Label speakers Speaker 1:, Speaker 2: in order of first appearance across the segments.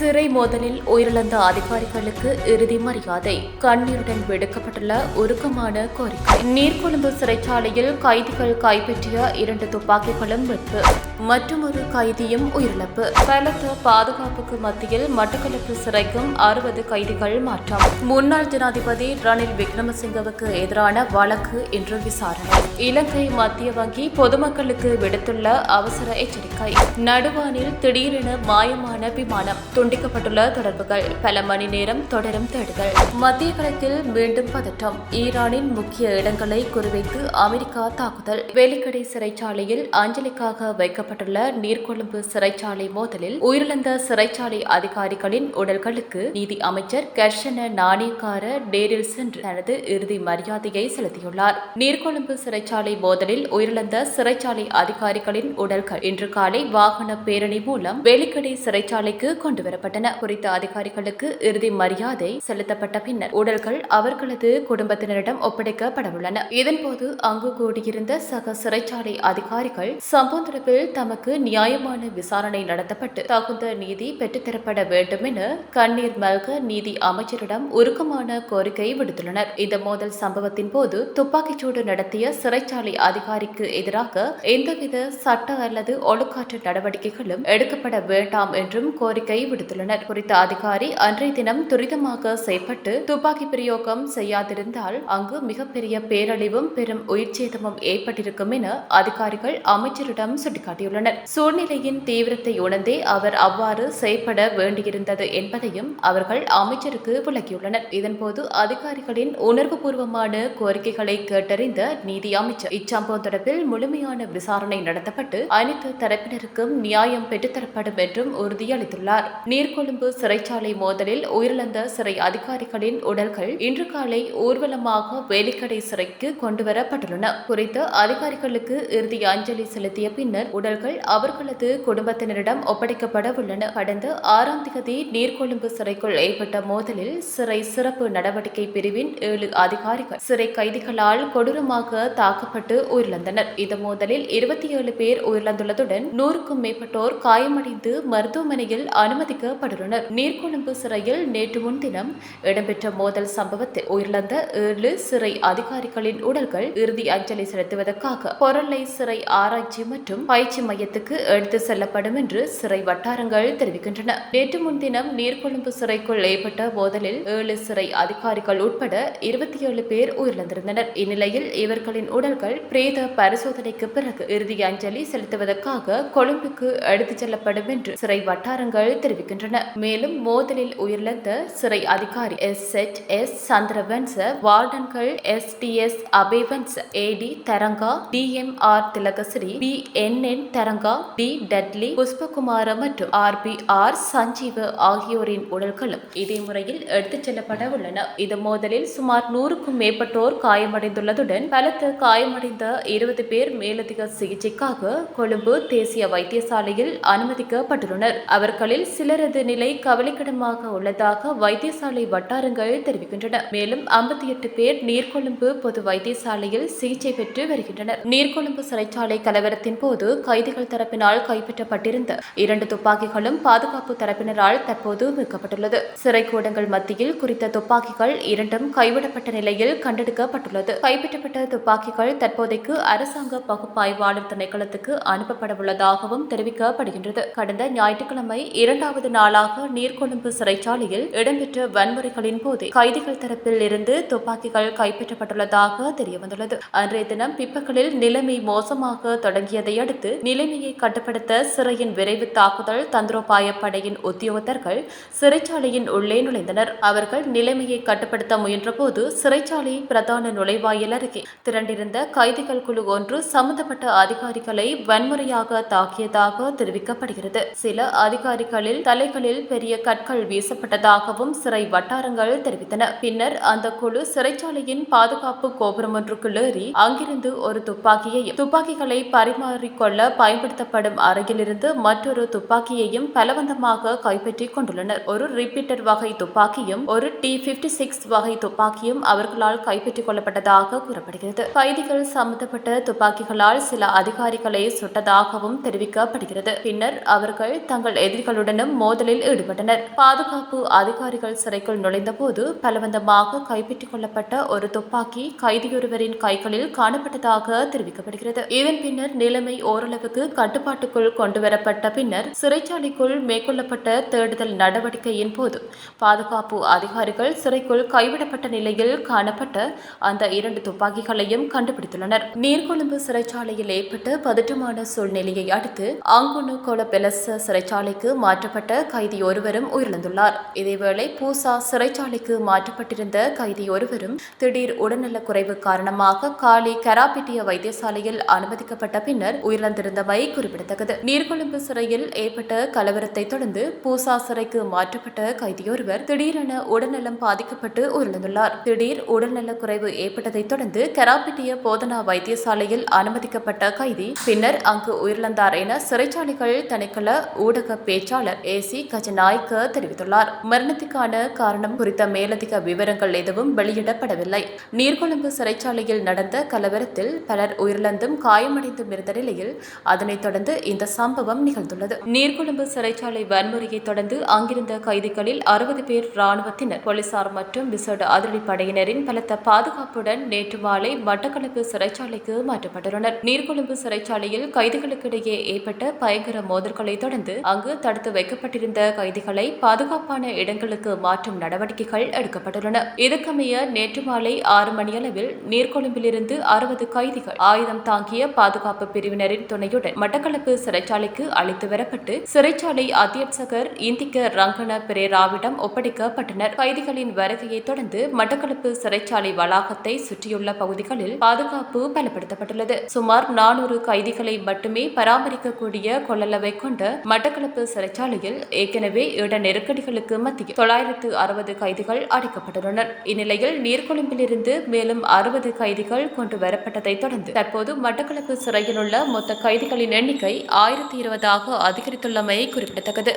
Speaker 1: சிறை மோதலில் உயிரிழந்த அதிகாரிகளுக்கு இறுதி மரியாதை, கண்ணீருடன் விடுக்கப்பட்டுள்ள உருக்கமான கோரிக்கை. நீர்கொழும்பு சிறைச்சாலையில் கைதிகள் கைப்பற்றிய 2 துப்பாக்கிகளும் மீட்பு, மற்றொரு கைதியும் உயிரிழப்பு. பலத்த பாதுகாப்புக்கு மத்தியில் மட்டக்களப்பு சிறைக்கும் 60 கைதிகள் மாற்றம். முன்னாள் ஜனாதிபதி ரணில் விக்ரமசிங்கவுக்கு எதிரான வழக்கு இன்று விசாரணை. இலங்கை மத்திய வங்கி பொதுமக்களுக்கு விடுத்துள்ள அவசர எச்சரிக்கை. நடுவானில் திடீரென மாயமான விமானம், துண்டிக்கப்பட்டுள்ள தொடர்புகள், பல மணி நேரம் தொடரும் தேடுதல். மத்திய கிழக்கில் மீண்டும் பதட்டம், ஈரானின் முக்கிய இடங்களை குறிவைத்து அமெரிக்கா தாக்குதல். வேலிக்கடை சிறைச்சாலையில் அஞ்சலிக்காக வைக்கப்பட்டுள்ள நீர்கொழும்பு சிறைச்சாலை மோதலில் உயிரிழந்த சிறைச்சாலை அதிகாரிகளின் உடல்களுக்கு நீதி அமைச்சர் கர்ஷன நாணயக்கார நேரில் சென்று தனது இறுதி மரியாதையை செலுத்தியுள்ளார். நீர்கொழும்பு சிறைச்சாலை மோதலில் உயிரிழந்த சிறைச்சாலை அதிகாரிகளின் உடல்கள் இன்று காலை வாகன பேரணி மூலம் வேலிக்கடை சிறைச்சாலைக்கு கொண்டுவரப்பட்டன. குறித்த அதிகாரிகளுக்கு இறுதி மரியாதை செலுத்தப்பட்ட பின்னர் உடல்கள் அவர்களது குடும்பத்தினரிடம் ஒப்படைக்கப்படவுள்ளன. இதன்போது அங்கு கூடியிருந்த சக சிறைச்சாலை அதிகாரிகள் சம்பவம் தொடர்பில் தமக்கு நியாயமான விசாரணை நடத்தப்பட்டு தகுந்த நீதி பெற்றுத்தரப்பட வேண்டும் என கண்ணீர் மல்க நீதி அமைச்சரிடம் உருக்கமான கோரிக்கை விடுத்துள்ளனர். இந்த மோதல் சம்பவத்தின் போது துப்பாக்கிச்சூடு நடத்திய சிறைச்சாலை அதிகாரிக்கு எதிராக எந்தவித சட்ட அல்லது ஒழுக்காற்று நடவடிக்கைகளும் எடுக்கப்பட வேண்டாம் என்றும் கோரிக்கை விடுத்துள்ளனர். குறித்த அதிகாரி அன்றைய தினம் துரிதமாக செயல்பட்டு துப்பாக்கி பிரயோகம் செய்யாதிருந்தால் அங்கு மிகப்பெரிய பேரழிவும் பெரும் உயிர்ச்சேதமும் ஏற்பட்டிருக்கும் என அதிகாரிகள் அமைச்சரிடம் சுட்டிக்காட்டியுள்ளனர். சூழ்நிலையின் தீவிரத்தை உணர்ந்தே அவர் அவ்வாறு செயல்பட வேண்டியிருந்தது என்பதையும் அவர்கள் அமைச்சருக்கு விளக்கியுள்ளனர். இதன்போது அதிகாரிகளின் உணர்வுபூர்வமான கோரிக்கைகளை கேட்டறிந்த நீதி அமைச்சர் இச்சம்பவம் தொடர்பில் முழுமையான விசாரணை நடத்தப்பட்டு அனைத்து தரப்பினருக்கும் நியாயம் பெற்றுத்தரப்படும் என்றும் உறுதியளித்துள்ளார். நீர்கொழும்பு சிறைச்சாலை மோதலில் உயிரிழந்த சிறை அதிகாரிகளின் உடல்கள் இன்று காலை ஊர்வலமாக வேலிக்கடை சிறைக்கு கொண்டுவரப்பட்டுள்ளன. குறித்த அதிகாரிகளுக்கு இறுதி அஞ்சலி செலுத்திய பின்னர் உடல்கள் அவர்களது குடும்பத்தினரிடம் ஒப்படைக்கப்பட உள்ளன. கடந்த 6ஆம் தேதி நீர்கொழும்பு சிறைக்குள் ஏற்பட்ட மோதலில் சிறை சிறப்பு நடவடிக்கை பிரிவின் 7 அதிகாரிகள் சிறை கைதிகளால் கொடூரமாக தாக்கப்பட்டு உயிரிழந்தனர். இந்த மோதலில் 27 பேர் உயிரிழந்துள்ளதுடன் 100க்கும் மேற்பட்டோர் காயமடைந்து மருத்துவமனையில் அனுமதிக்கப்பட்டுள்ளனர். நீர்கொழும்பு சிறையில் நேற்று முன்தினம் இடம்பெற்ற மோதல் சம்பவத்தில் உயிரிழந்த 7 சிறை அதிகாரிகளின் உடல்கள் இறுதி அஞ்சலி செலுத்துவதற்காக பொருளை சிறை ஆராய்ச்சி மற்றும் பயிற்சி மையத்துக்கு எடுத்து செல்லப்படும் என்று சிறை வட்டாரங்கள் தெரிவிக்கின்றன. நேற்று முன்தினம் நீர்கொழும்பு சிறைக்குள் ஏற்பட்ட மோதலில் 7 சிறை அதிகாரிகள் உட்பட 27 பேர் உயிரிழந்திருந்தனர். இந்நிலையில் இவர்களின் உடல்கள் பிரேத பரிசோதனைக்கு பிறகு இறுதி அஞ்சலி செலுத்துவதற்காக கொழும்புக்கு எடுத்துச் செல்லப்படும் என்று சிறை வட்டாரங்கள் தெரிவிக்கின்றன. மேலும் மோதலில் உயிரிழந்த சிறை அதிகாரி SHS சந்திரவன்ச, வார்டன்கள் STS அபேவன்ச, AD தரங்கா, DMR திலகஸ்ரீ, BNN தரங்கா, D டட்லி, புஷ்பகுமார மற்றும் RBR சஞ்சீவ ஆகியோரின் உடல்களும் இதே முறையில் எடுத்துச் செல்லப்பட உள்ளன. இந்த மோதலில் சுமார் 100க்கும் மேற்பட்டோர் காயமடைந்துள்ளதுடன் பலத்த காயமடைந்த 20 பேர் மேலதிக சிகிச்சைக்காக கொழும்பு தேசிய வைத்தியசாலையில் அனுமதிக்கப்பட்டுள்ளனர். அவர்களில் சிலரது நிலை கவலைக்கிடமாக உள்ளதாக வைத்தியசாலை வட்டாரங்கள் தெரிவிக்கின்றன. மேலும் 58 பேர் நீர்கொழும்பு பொது வைத்தியசாலையில் சிகிச்சை பெற்று வருகின்றனர். நீர்கொழும்பு சிறைச்சாலை கலவரத்தின் போது கைதிகள் தரப்பினால் கைப்பற்றப்பட்டிருந்த 2 துப்பாக்கிகளும் பாதுகாப்பு தரப்பினரால் தற்போது மீட்கப்பட்டுள்ளது. சிறைக்கூடங்கள் மத்தியில் குறித்த துப்பாக்கிகள் 2ம் கைவிடப்பட்ட நிலையில் கண்டெடுக்கப்பட்டுள்ளது. கைப்பற்றப்பட்ட துப்பாக்கிகள் தற்போதைக்கு அரசாங்க பகுப்பாய்வாளர் திணைக்களத்துக்கு அனுப்பப்படவுள்ளதாகவும் தெரிவிக்கப்படுகின்றது. கடந்த ஞாயிற்றுக்கிழமை 2வது நாளாக நீர்கொழும்பு சிறைச்சாலையில் இடம்பெற்ற வன்முறைகளின் போது கைதிகள் தரப்பில் இருந்து துப்பாக்கிகள் கைப்பற்றப்பட்டுள்ளதாக தெரியவந்துள்ளது. அன்றைய தினம் பிற்பகலில் நிலைமை மோசமாக தொடங்கியதை அடுத்து நிலைமையை கட்டுப்படுத்த சிறையின் விரைவு தாக்குதல் தந்திரோபாய படையின் உத்தியோகத்தர்கள் சிறைச்சாலையின் உள்ளே நுழைந்தனர். அவர்கள் நிலைமையை கட்டுப்படுத்த முயன்றபோது சிறைச்சாலை பிரதான நுழைவாயில் அருகே திரண்டிருந்த கைதிகள் குழு ஒன்று சம்பந்தப்பட்ட அதிகாரிகளை வன்முறையாக தாக்கியதாக தெரிவிக்கப்படுகிறது. சில அதிகாரிகளில் தலைகளில் பெரிய கற்கள் வீசப்பட்டதாகவும் சிறை வட்டாரங்கள் தெரிவித்தன. பின்னர் அந்த குழு சிறைச்சாலையின் பாதுகாப்பு கோபுரம் ஒன்றுக்குள் ஏறி அங்கிருந்து ஒரு துப்பாக்கியையும் துப்பாக்கிகளை பரிமாறிக்கொள்ள பயன்படுத்தப்படும் அறையிலிருந்து மற்றொரு துப்பாக்கியையும் பலவந்தமாக கைப்பற்றிக் கொண்டுள்ளனர். ஒரு ரிப்பீட்டர் வகை துப்பாக்கியும் ஒரு T56 வகை துப்பாக்கியும் அவர்களால் கைப்பற்றிக் கொள்ளப்பட்டதாக கூறப்படுகிறது. கைதிகள் சம்பந்தப்பட்ட துப்பாக்கிகளால் சில அதிகாரிகளை சுட்டதாகவும் தெரிவிக்கப்படுகிறது. பின்னர் அவர்கள் தங்கள் எதிரிகளுடனும் மோதலில் ஈடுபட்டனர். பாதுகாப்பு அதிகாரிகள் சிறைக்குள் நுழைந்தபோது பலவந்தமாக கைப்பற்றிக் கொள்ளப்பட்ட ஒரு துப்பாக்கி கைதியொருவரின் கைகளில் காணப்பட்டதாக தெரிவிக்கப்படுகிறது. இதன் பின்னர் நிலைமை ஓரளவுக்கு கட்டுப்பாட்டுக்குள் கொண்டுவரப்பட்ட பின்னர் சிறைச்சாலைக்குள் மேற்கொள்ளப்பட்ட தேடுதல் நடவடிக்கையின் போது பாதுகாப்பு அதிகாரிகள் சிறைக்குள் கைவிடப்பட்ட நிலையில் காணப்பட்ட அந்த 2 துப்பாக்கிகளையும் கண்டுபிடித்துள்ளனர். நீர்கொழும்பு சிறைச்சாலையில் ஏற்பட்ட பதற்றமான சூழ்நிலையை அடுத்து அங்குனுகொல பெலச சிறைச்சாலைக்கு மாற்றப்பட்ட கைதி ஒருவரும் உயிரிழந்துள்ளார். இதேவேளை பூசா சிறைச்சாலைக்கு மாற்றப்பட்டிருந்த கைதி ஒருவரும் திடீர் உடல்நலக் குறைவு காரணமாக காலி கராபிட்டிய வைத்தியசாலையில் அனுமதிக்கப்பட்ட பின்னர் உயிரிழந்திருந்தமை குறிப்பிடத்தக்கது. நீர்கொழும்பு சிறையில் ஏற்பட்ட கலவரத்தை தொடர்ந்து பூசா சிறைக்கு மாற்றப்பட்ட கைதியொருவர் திடீரென உடல்நலம் பாதிக்கப்பட்டு உயிரிழந்துள்ளார். திடீர் உடல்நலக் குறைவு ஏற்பட்டதைத் தொடர்ந்து கராபிட்டிய போதனா வைத்தியசாலையில் அனுமதிக்கப்பட்ட கைதி பின்னர் அங்கு உயிரிழந்தார் என சிறைச்சாலைகள் திணைக்கள ஊடக பேச்சாளர் ஏசி கஜநாயக்க தெரிவித்துள்ளார். மரணத்துக்கான காரணம் குறித்த மேலதிக விவரங்கள் எதுவும் வெளியிடப்படவில்லை. நீர்கொழும்பு சிறைச்சாலையில் நடந்த கலவரத்தில் பலர் உயிரிழந்தும் காயமடைந்தும் இருந்த நிலையில் அதனைத் தொடர்ந்து இந்த சம்பவம் நிகழ்ந்துள்ளது. நீர்கொழும்பு சிறைச்சாலை வன்முறையை தொடர்ந்து அங்கிருந்த கைதிகளில் 60 பேர் இராணுவத்தினர், போலீசார் மற்றும் விசேட அதிரடிப்படையினரின் பலத்த பாதுகாப்புடன் நேற்று மாலை மட்டக்களப்பு சிறைச்சாலைக்கு மாற்றப்பட்டுள்ளனர். நீர்கொழும்பு சிறைச்சாலையில் கைதிகளுக்கிடையே ஏற்பட்ட பயங்கர மோதல்களை தொடர்ந்து அங்கு தடுத்து வைக்கப்பட்டிருந்த கைதிகளை பாதுகாப்பான இடங்களுக்கு மாற்றும் நடவடிக்கைகள் எடுக்கப்பட்டுள்ளன. இதற்கமைய நேற்று மாலை 6 மணியளவில் நீர்கொழும்பிலிருந்து 60 கைதிகள் ஆயுதம் தாங்கிய பாதுகாப்பு பிரிவினரின் துணையுடன் மட்டக்களப்பு சிறைச்சாலைக்கு அழைத்து வரப்பட்டு சிறைச்சாலை அத்தியட்சகர் இந்திக்க ரங்கன பிரேராவிடம் ஒப்படைக்கப்பட்டனர். கைதிகளின் வருகையை தொடர்ந்து மட்டக்களப்பு சிறைச்சாலை வளாகத்தை சுற்றியுள்ள பகுதிகளில் பாதுகாப்பு பலப்படுத்தப்பட்டுள்ளது. சுமார் 400 கைதிகளை மட்டுமே பராமரிக்கக்கூடிய கொள்ளளவை கொண்ட மட்டக்களப்பு சிறைச்சாலையில் ஏற்கனவே இட நெருக்கடிகளுக்கு மத்தியில் 960 கைதிகள் அடைக்கப்பட்டுள்ளனர். இந்நிலையில் நீர்கொழும்பிலிருந்து மேலும் 60 கைதிகள் கொண்டு வரப்பட்டதை தொடர்ந்து தற்போது மட்டக்களப்பு சிறையில் உள்ள மொத்த கைதிகளின் எண்ணிக்கை 1020 அதிகரித்துள்ளமை குறிப்பிடத்தக்கது.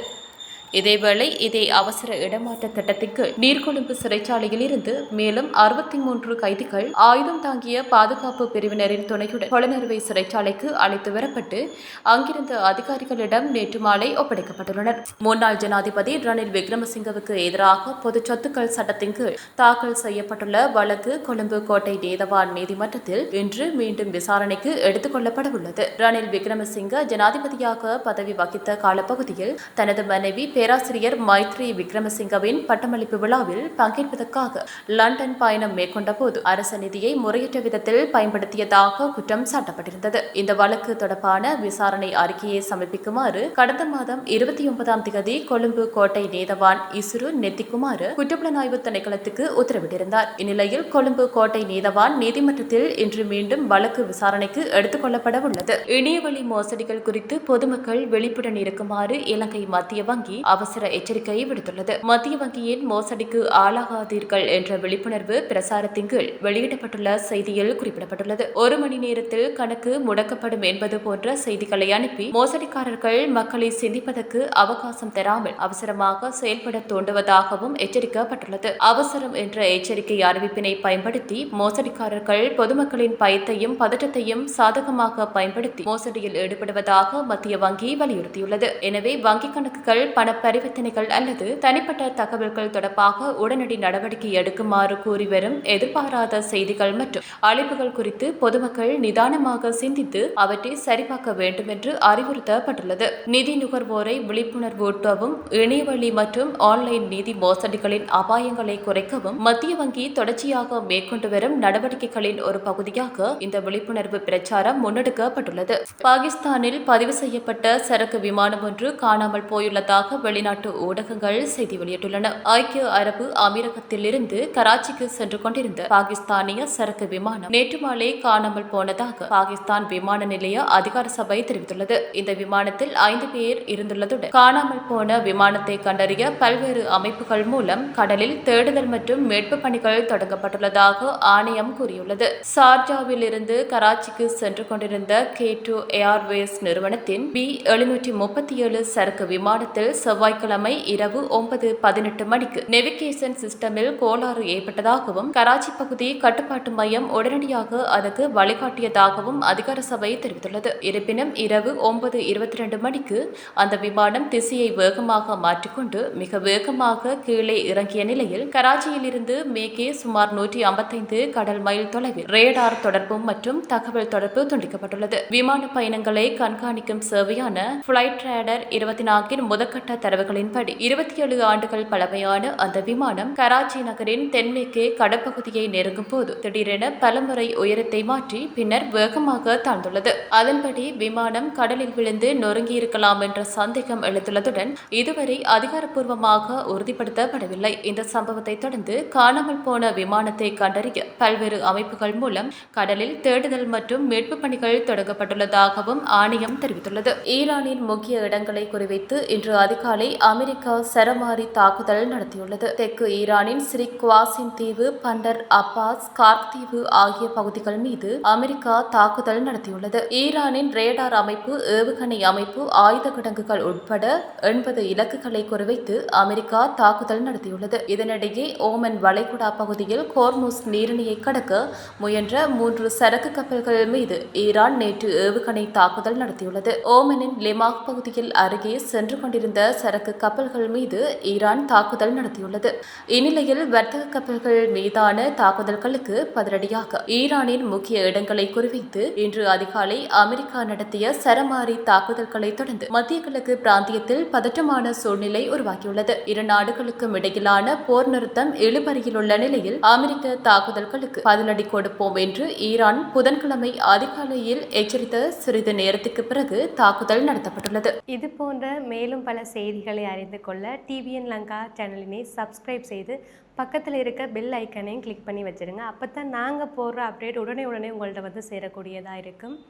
Speaker 1: இதேவேளை இதே அவசர இடமாற்ற திட்டத்தின் கீழ் நீர்கொழும்பு சிறைச்சாலையில் இருந்து மேலும் 63 கைதிகள் ஆயுதம் தாங்கிய பாதுகாப்பு பிரிவினரின் துணையுடன் கொளனறுவை சிறைச்சாலைக்கு அழைத்து வரப்பட்டு அங்கிருந்த அதிகாரிகளிடம் நேற்று மாலை ஒப்படைக்கப்பட்டுள்ளனர். முன்னாள் ஜனாதிபதி ரணில் விக்ரமசிங்கவுக்கு எதிராக பொது சொத்துக்கள் சட்டத்தின் கீழ் தாக்கல் செய்யப்பட்டுள்ள வழக்கு கொழும்பு கோட்டை நீதவான் நீதிமன்றத்தில் இன்று மீண்டும் விசாரணைக்கு எடுத்துக் கொள்ளப்பட உள்ளது. ரணில் விக்ரமசிங்க ஜனாதிபதியாக பதவி வகித்த காலப்பகுதியில் தனது மனைவி பேராசிரியர் மைத்ரி விக்ரமசிங்கவின் பட்டமளிப்பு விழாவில் பங்கேற்பதற்காக லண்டன் பயணம் மேற்கொண்ட போது அரச நிதியை முறையற்ற விதத்தில் பயன்படுத்தியதாக குற்றம் சாட்டப்பட்டிருந்தது. இந்த வழக்கு தொடர்பான விசாரணை அறிக்கையை சமர்ப்பிக்குமாறு கடந்த மாதம் 29ஆம் தேதி கொழும்பு கோட்டை நீதவான் இசுரு நெத்திக்குமாறு குற்றப்புலனாய்வு திணைக்களத்துக்கு உத்தரவிட்டிருந்தார். இந்நிலையில் கொழும்பு கோட்டை நீதவான் நீதிமன்றத்தில் இன்று மீண்டும் வழக்கு விசாரணைக்கு எடுத்துக் கொள்ளப்பட உள்ளது. இணையவழி மோசடிகள் குறித்து பொதுமக்கள் விழிப்புடன் இருக்குமாறு இலங்கை மத்திய வங்கி அவசர எச்சரிக்கையை விடுத்துள்ளது. மத்திய வங்கியின் மோசடிக்கு ஆளாகாதீர்கள் என்ற விழிப்புணர்வு பிரசாரத்தின் கீழ் வெளியிடப்பட்டுள்ள செய்தியில் குறிப்பிடப்பட்டுள்ளது. 1 மணி நேரத்தில் கணக்கு முடக்கப்படும் என்பது போன்ற செய்திகளை அனுப்பி மோசடிக்காரர்கள் மக்களை சிந்திப்பதற்கு அவகாசம் தராமல் அவசரமாக செயல்பட தூண்டுவதாகவும் எச்சரிக்கப்பட்டுள்ளது. அவசரம் என்ற எச்சரிக்கை அறிவிப்பினை பயன்படுத்தி மோசடிக்காரர்கள் பொதுமக்களின் பயத்தையும் பதற்றத்தையும் சாதகமாக பயன்படுத்தி மோசடியில் ஈடுபடுவதாக மத்திய வங்கி வலியுறுத்தியுள்ளது. எனவே வங்கிக் கணக்குகள் பண பரிவர்த்தனைகள் அல்லது தனிப்பட்ட தகவல்கள் தொடர்பாக உடனடி நடவடிக்கை எடுக்குமாறு கூறி வரும் எதிர்பாராத செய்திகள் மற்றும் அழைப்புகள் குறித்து பொதுமக்கள் நிதானமாக சிந்தித்து அவற்றை சரிபார்க்க வேண்டும் என்று அறிவுறுத்தப்பட்டுள்ளது. நிதி நுகர்வோரை விழிப்புணர்வூட்டவும் இணையவழி மற்றும் ஆன்லைன் நிதி மோசடிகளின் அபாயங்களை குறைக்கவும் மத்திய வங்கி தொடர்ச்சியாக மேற்கொண்டு வரும் நடவடிக்கைகளின் ஒரு பகுதியாக இந்த விழிப்புணர்வு பிரச்சாரம் முன்னெடுக்கப்பட்டுள்ளது. பாகிஸ்தானில் பதிவு செய்யப்பட்ட சரக்கு விமானம் ஒன்று காணாமல் போயுள்ளதாக வெளிநாட்டு ஊடகங்கள் செய்தி வெளியிட்டுள்ளன. ஐக்கிய அரபு அமீரகத்திலிருந்து கராச்சிக்கு சென்று கொண்டிருந்த பாகிஸ்தானிய சரக்கு விமானம் நேற்று மாலை காணாமல் போனதாக பாகிஸ்தான் விமான நிலைய அதிகார சபை தெரிவித்துள்ளது. இந்த விமானத்தில் 5 பேர் இருந்துள்ளதுடன் காணாமல் போன விமானத்தை கண்டறிய பல்வேறு அமைப்புகள் மூலம் கடலில் தேடுதல் மற்றும் மீட்பு பணிகள் தொடங்கப்பட்டுள்ளதாக ஆணையம் கூறியுள்ளது. சார்ஜாவில் இருந்து கராச்சிக்கு சென்று கொண்டிருந்த K2 ஏர்வேஸ் நிறுவனத்தின் B737 சரக்கு விமானத்தில் செவ்வாய்க்கிழமை இரவு 9:18 மணிக்கு நேவிகேஷன் சிஸ்டமில் கோளாறு ஏற்பட்டதாகவும் கராச்சி பகுதி கட்டுப்பாட்டு மையம் உடனடியாக அதற்கு வழிகாட்டியதாகவும் அதிகார சபை தெரிவித்துள்ளது. இருப்பினும் இரவு 9:22 மணிக்கு அந்த விமானம் திசையை வேகமாக மாற்றிக்கொண்டு மிக வேகமாக கீழே இறங்கிய நிலையில் கராச்சியிலிருந்து மேற்கே சுமார் 155 கடல் மைல் தொலைவில் ரேடார் தொடர்பு மற்றும் தகவல் தொடர்பு துண்டிக்கப்பட்டுள்ளது. விமான பயணங்களை கண்காணிக்கும் சேவையான பிளைட் ரேடர் 24 முதற்கட்ட தரவுகளின்படி 27 ஆண்டுகள் பழமையான அந்த விமானம் கராச்சி நகரின் தென்மேற்கே கடற்பகுதியை நெருங்கும் போது திடீரென பலமுறை உயரத்தை மாற்றி பின்னர் வேகமாக தாழ்ந்துள்ளது. அதன்படி விமானம் கடலில் விழுந்து நொறுங்கியிருக்கலாம் என்ற சந்தேகம் எழுந்துள்ளதுடன் இதுவரை அதிகாரப்பூர்வமாக உறுதிப்படுத்தப்படவில்லை. இந்த சம்பவத்தை தொடர்ந்து காணாமல் போன விமானத்தை கண்டறிய பல்வேறு அமைப்புகள் மூலம் கடலில் தேடுதல் மற்றும் மீட்பு பணிகள் தொடங்கப்பட்டுள்ளதாகவும் ஆணையம் தெரிவித்துள்ளது. ஈரானின் முக்கிய இடங்களை குறிவைத்து இன்று அதிகாலை அமெரிக்கா சரமாரி தாக்குதல் நடத்தியுள்ளது. தெற்கு ஈரானின் சிரிக் குவாசிம் தீவு, பண்டர் அப்பாஸ், கார்க் தீவு ஆகிய பகுதிகள் மீது அமெரிக்கா தாக்குதல் நடத்தியுள்ளது. ஈரானின் ரேடார் அமைப்பு, ஏவுகணை அமைப்பு, ஆயுத கிடங்குகள் உட்பட 80 இலக்குகளை குறிவைத்து அமெரிக்கா தாக்குதல் நடத்தியுள்ளது. இதனிடையே ஓமன் வளைகுடா பகுதியில் ஹோர்முஸ் நீரிணையை கடக்க முயன்ற 3 சரக்கு கப்பல்கள் மீது ஈரான் நேற்று ஏவுகணை தாக்குதல் நடத்தியுள்ளது. ஓமனின் லிமாக் பகுதியில் அருகே சென்று கொண்டிருந்த சரக்கு கப்பல்கள் மீது ஈரான் தாக்குதல் நடத்தியுள்ளது. இந்நிலையில் வர்த்தக கப்பல்கள் மீதான தாக்குதல்களுக்கு பதிலடியாக ஈரானின் முக்கிய இடங்களை குறிவைத்து இன்று அதிகாலை அமெரிக்கா நடத்திய சரமாரி தாக்குதல்களை தொடர்ந்து மத்திய கிழக்கு பிராந்தியத்தில் பதற்றமான சூழ்நிலை உருவாகியுள்ளது. இரு நாடுகளுக்கும் இடையிலான போர் நிறுத்தம் இழுபறியில் உள்ள நிலையில் அமெரிக்க தாக்குதல்களுக்கு பதிலடி கொடுப்போம் என்று ஈரான் புதன்கிழமை அதிகாலையில் எச்சரித்த சிறிது நேரத்துக்கு பிறகு தாக்குதல் நடத்தப்பட்டுள்ளது.
Speaker 2: இது போன்ற மேலும் பல செய்திகளை அறிந்து கொள்ள டிவிஎன் லங்கா சேனலினை சப்ஸ்கிரைப் செய்து பக்கத்தில் இருக்க பெல் ஐக்கனையும் கிளிக் பண்ணி வச்சிருங்க. அப்போ தான் நாங்கள் போடுற அப்டேட் உடனே உங்கள்கிட்ட வந்து சேரக்கூடியதாக இருக்கும்.